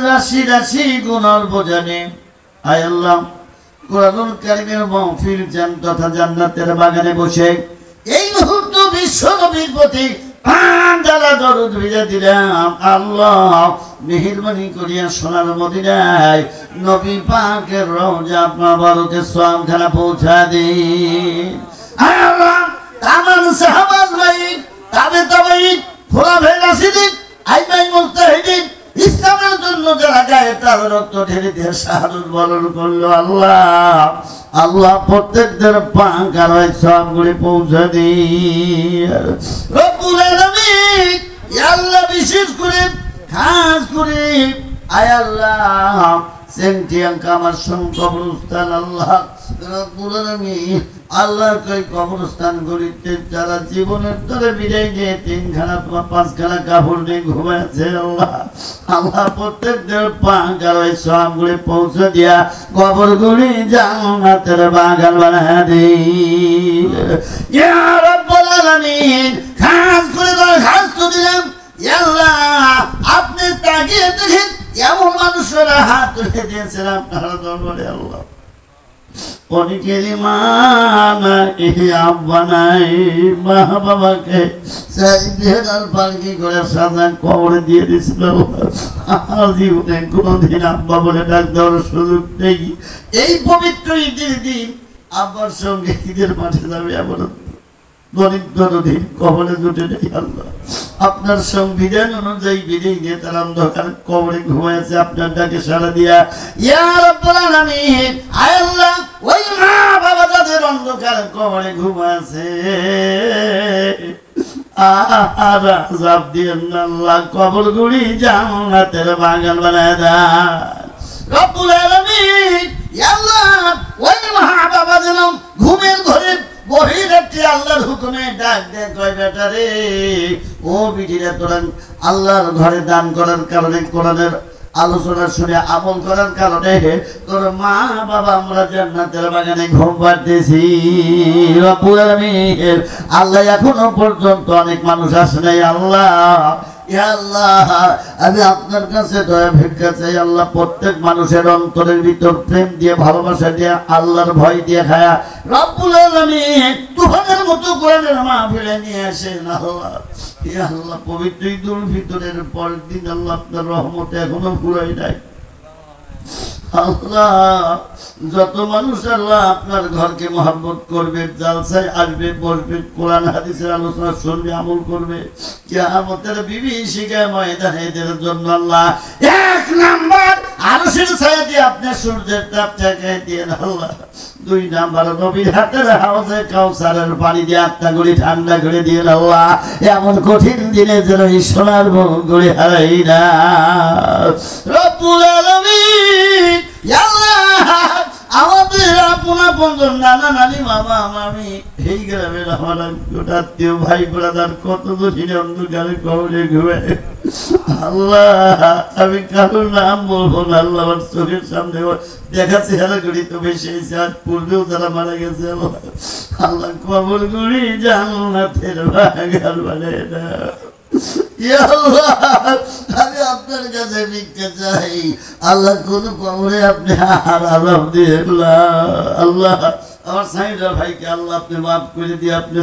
রাশি রাশি গুনার বোঝানে আয় আল্লাহ কোরআনুল কারীমের মাহফিল তথা জান্নাতের বাগানে বসে এই মুহূর্ত বিশ্ব নবীর প্রতি পাঁচডালা দরুদ ভিজে দিলাম। আল্লাহ মেহেরবানি করিয়া সোনার মদিনায় নবী পাকের রওজা মুবারকে সওয়াবখানা পৌঁছা দিন। আল্লাহ তামাম সাহাবাজ ভাই তাবে তাবেঈন খোলাফায়ে রাশিদিন আইমাই মুজতাহিদিন ইসলামের জন্য যারা গায়ে তার রক্ত ঢেলে দিয়ে শাহাদাত বরণ করলো আল্লাহ আল্লাহ প্রত্যেকদের পাক আর সবগুলি পৌঁছে দিন রব্বুল আলামিন। ইয়া আল্লাহ বিশেষ করে খাস করে আয় আল্লাহ সেন্টিয়াম কামারশন কবরস্থান আল্লাহ রব্বুল আলামিন আল্লাহ কই কবরস্থান গরিতে যারা জীবনের তরে বিদায় দিয়ে তিনখানা পাঁচখানা কাপড় নিয়ে ঘুমাচ্ছে আল্লাহ আল্লাহ প্রত্যেকদের পাক আর সবগুলি পৌঁছে দিয়া কবরগুলি জান্নাতের বাগান বানায় দিন ইয়া রব্বুল আলামিন। খাস করে খাস তো দিলাম ইয়া আল্লাহ আপনি তাকিয়ে দেখেন এমন মানুষেরা হাত তুলে দিয়েছেন আপনার দরবারে আল্লাহ অনেকেরই মা নাই আব্বা নাই মা বাবাকে পালকি করে সাজা কবরে দিয়ে দিয়েছিল জীবনে কোনোদিন আব্বা বলে ডাক দেওয়ার সুযোগ নেই। এই পবিত্র ঈদের দিন আব্বার সঙ্গে ঈদের মাঠে যাবে এমন দরিদ্র কবরে জুটে নেই আল্লাহ আপনার সংবিধান অনুযায়ী বিদায় দিয়ে তার অন্ধকার কবরে ঘুমাইছে আপনার ডাকে সাড়া দিয়া ইয়া রাব্বুল আলামিন। আয় আল্লাহ ওই মা বাবা যাদের অন্ধকার কবরে ঘুমাইছে আর আযাব দিয়েন আল্লাহ কবরগুলি জান্নাতের বাগান বানায় দেন রব্বুল আলামিন। ইয়া আল্লাহ ওই মা বাবা যেন ঘুমের ঘরে বহির একটি আল্লাহর হুকুমে ডাক দেয় কয় বেটা রে ও বিটিরা তোরা আল্লাহর ঘরে দান করার কারণে কোরআনের আলোচনা শুনে আমল করার কারণে তোর মা বাবা আমরা জান্নাতের বাগানে ঘুম পাড়তেছি রব্বুল আলামিন। আল্লাহ এখনো পর্যন্ত অনেক মানুষ আসে নাই আল্লাহ ইয়া আল্লাহ আমি আপনার কাছে দয়া ভিক্ষা চাই আল্লাহ প্রত্যেক মানুষের অন্তরের ভিতর প্রেম দিয়ে ভালোবাসা দিয়ে আল্লাহর ভয় দিয়ে খায়া রব্বুল আলামিন তুফানের মতো কোরআনের মাহফিলে নিয়ে আসেন আল্লাহ ইয়া আল্লাহ পবিত্র ঈদুল ফিতরের পরের দিন আল্লাহ আপনার রহমতে এখনো ফুরাই নাই আল্লাহ যত মানুষ আল্লাহ আপনার ঘরকে মহব্বত করবে জালসায় আসবে বসবে কোরআন হাদিসের আলোচনা শুনবে আমল করবে কিয়ামতের বিভীষিকায় ময়দানে এদের জন্য আল্লাহ এক নাম্বার আরশের ছায়া দিয়ে আপনি সূর্যের তাপ ঠেকাই দিয়ে আল্লাহ দুই নাম্বার নবীর হাতের হাউজে কাউসারের পানি দিয়ে আত্মাগুলি ঠান্ডা করে দিয়ে আল্লাহ এমন কঠিন দিনে যেন এই সোনার মনগুলি হারাই না রব্বুল আলামিন। ইয়া আল্লাহ আমাদের আপনা বন্ধু নানা নানি মামা মামি এই গ্রামের আমার আত্মীয় ভাই ব্রাদার কত দূরে অন্ধকারে কবরে ঘুরে আল্লাহ আমি কারোর নাম বলবো না আল্লাহ আমার চোখের সামনে দেখা চেহারা করি তো বেশি আজ পূর্বেও যারা মারা গেছে আল্লাহ কবর গুলি জান্নাতের বাগান বানায় না ইয়া আল্লাহ আমি আপনার কাছে ভিক্ষা চাই আল্লাহ কোন কবরে আপনি আরাম দিয়ে আল্লাহ আমার সাইদা ভাইকে আল্লাহ আপনি মাফ করে দিয়ে আপনি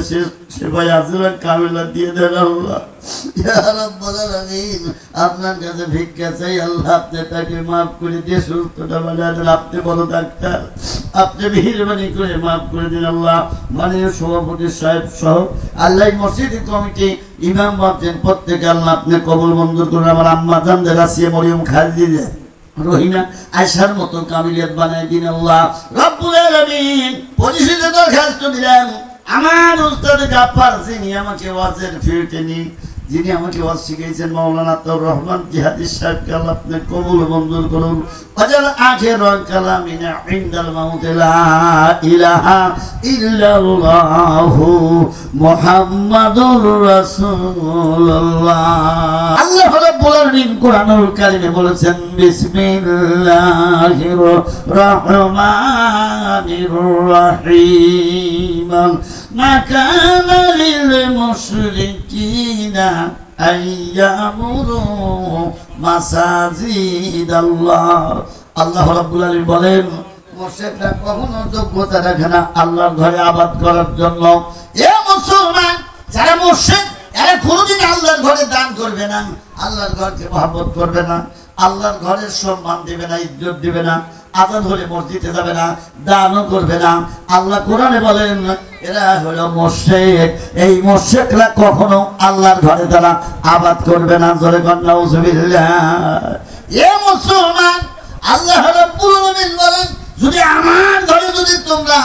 সেবায় আজরা কামিলা দিয়ে দেন আল্লাহ ইয়া রাব্বুল আলামিন। আপনার কাছে ভিক্ষা চাই আল্লাহ আপনি তাকে মাফ করে দিয়ে সুস্থতা বানায় দেন আপনি বড় ডাক্তার আপনি মেহেরবানি করে মাফ করে দিন আল্লাহ মাননীয় সভাপতি সাহেব সহ আল্লাহ মসজিদ কমিটি ইমাম বাপছেন প্রত্যেকে আল্লাহ আপনি কবুল মঞ্জুর করুন আমার আম্মা জানদের আসিয়া মরিয়ম খালিদা রহিমা আয়সার মতো কামিলিয়াত বানায় দিন আল্লাহ রব্বুল আলামিন। পরিশেষে দরখাস্ত দিলাম আমার উস্তাদ গাফফার যিনি আমাকে ওয়াজের ফিরতে নিন যিনি আমাকে ওয়াজ শিখিয়েছেন মাওলানা তাউর রহমান জিহাদি সাহেবকে আল্লাহ আপনি কবুল মঞ্জুর করুন ওয়াজাল আখির কালামিনা ইনদাল মাউত লা ইলাহা ইল্লাল্লাহু মুহাম্মাদুর রাসূলুল্লাহ। আল্লাহ রাব্বুল আলামিন কোরআনুল কারীমে বলেছেন বিসমিল্লাহির রহমানির রহিম মা কানা লিল মুশরিকিনা আইয়ামুরু মাসাজিদাল্লাহ। আল্লাহ রাব্বুল আলামিন বলেন মুশরিকরা কখনো যোগ্যতা রাখে না আল্লাহর ঘরে আবাদ করার জন্য। এ মুসলমান যারা মুশরিক এরা কোনোদিন আল্লাহর ঘরে দান করবে না, আল্লাহর ঘরকে মহব্বত করবে না, আল্লাহর ঘরের সম্মান দিবে না, ইজ্জত দিবে না, আজান হলে মসজিদে যাবে না, দানও করবে না। আল্লাহ কোরআনে বলেন এরা হলো মুশরিক। এই মুশরিকরা কখনো আল্লাহর ঘরে তারা আবাদ করবে না। জোরে কর নাউজুবিল্লাহ। এ মুসলমান আল্লাহ রাব্বুল আলামিন বলেন যদি আমার ঘরে যদি তোমরা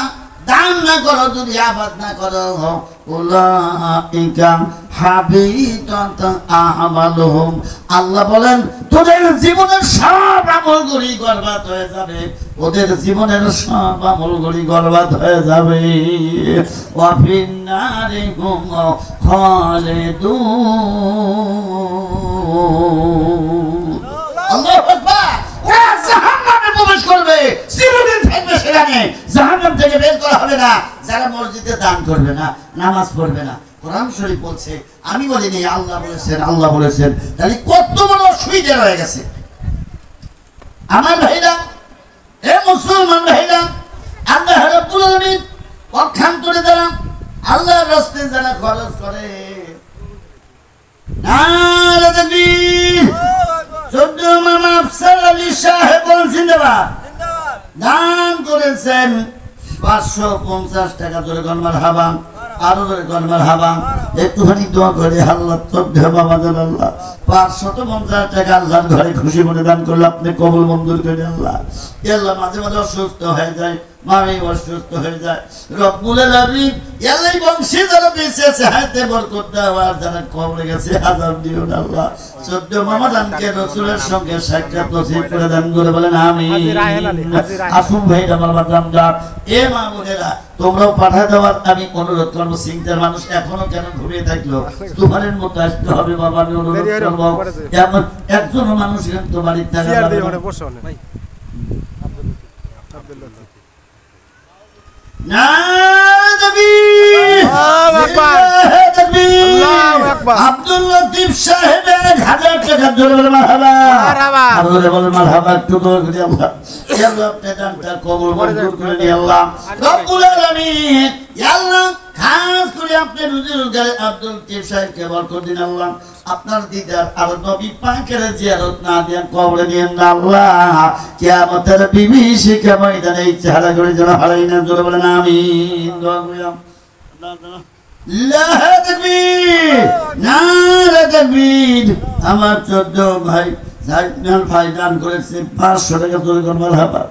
দান না করো, যদি আবাদ না করো, উলাইকা হাবিতাত আমালুহুম, আল্লাহ বলেন তোদের জীবনের সব আমলগুলি বরবাদ হয়ে যাবে, ওদের জীবনের সব আমলগুলি বরবাদ হয়ে যাবে। ওয়া ফিন্নারি হুম খালিদুন। আল্লাহু আকবার। ওরা জাহান্নামে প্রবেশ করবে, চিরদিন থাকবে সেখানে, জাহান্নাম থেকে বের করা হবে না যারা মসজিদে দান করবে না, নামাজ পড়বে না। কোরআন শরীফ বলছে, আমি বলিনি, আল্লাহ বলেছেন, আল্লাহ বলেছেন। তাহলে কত বড় অসুবিধা রয়ে গেছে আমার ভাইরা, এ মুসলমান ভাইরা। আল্লাহ রাব্বুল আলামিন পক্ষান্তরে যারা আল্লাহর রাস্তায় যারা খরচ করে, নারে তাকবীর। 14 মামা আফসার আলী সাহেব জিন্দাবাদ দান করেছেন 550 টাকা। জোরে কোন মারহাবা, আরো জোরে কোন মারহাবা। একটুখানি দোয়া করে আল্লাহ তবে বাবা জান আল্লাহ 550 টাকা আল্লাহর ঘরে খুশি মনে দান করলে আপনি কবুল মঞ্জুর করে আল্লাহ। আল্লাহ মাঝে মাঝে অসুস্থ হয়ে যায়, মামি অসুস্থ হয়ে যায়, রব্বুল আলামিন আল্লাহ বংশী যারা বেঁচে আছে হাতে বরকত দাও, আর যারা কবরে গেছে আযাব দিও না আল্লাহ। 14 মামা জানকে রাসূলের সঙ্গে সাক্ষাৎ নসিব করে দেন, করে বলেন আমিন। আসুন ভাই আমার বাজানরা, এ মা বোনেরা তোমরাও পাঠা দেওয়ার আমি অনুরোধ করবো। সিংটার মানুষ এখনো কেন ঘুমিয়ে থাকলো, তোমাদের মতো আসতে হবে বাবা, আমি অনুরোধ করবো। এমন একজন মানুষ কিন্তু বাড়িতে থাকা যাবে না। আব্দুল লতিফ সাহেব 1000 টাকা জোরে বলে মারহাবা, জোরে বলে মারহাবা। একটু দোয়া করি আল্লাহ, আল্লাহ আপনি দানটা কবুল মঞ্জুর করে নিন আল্লাহ রব্বুল আলামিন। আল্লাহ খাস করে আপনি রুজি রোজগারে আব্দুল লতিফ সাহেবকে বরকত দিন আল্লাহ। আপনার দিদার আর নবী পাকের জিয়ারত না দিয়ে কবরে নিয়েন না আল্লাহ। কিয়ামতের বিভীষিকা ময়দানে এই চেহারা করে যেন হারাই না। জোরে বলেন আমিন। দোয়া করি আল্লাহু তাকবীর, নারে তাকবীর। আমার 14 ভাই জাইনাল ভাই দান করেছে 500 টাকা। জোরে কোন মারহাবা।